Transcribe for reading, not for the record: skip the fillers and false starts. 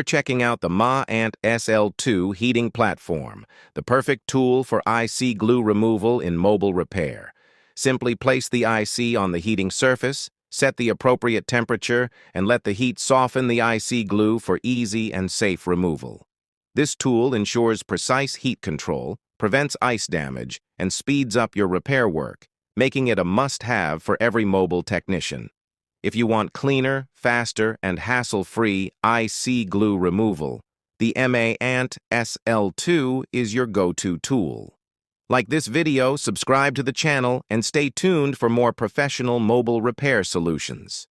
We're checking out the Ma-Ant SL-2 heating platform, the perfect tool for IC glue removal in mobile repair. Simply place the IC on the heating surface, set the appropriate temperature, and let the heat soften the IC glue for easy and safe removal. This tool ensures precise heat control, prevents ice damage, and speeds up your repair work, making it a must-have for every mobile technician. If you want cleaner, faster, and hassle-free IC glue removal, the Ma-Ant SL-2 is your go-to tool. Like this video, subscribe to the channel, and stay tuned for more professional mobile repair solutions.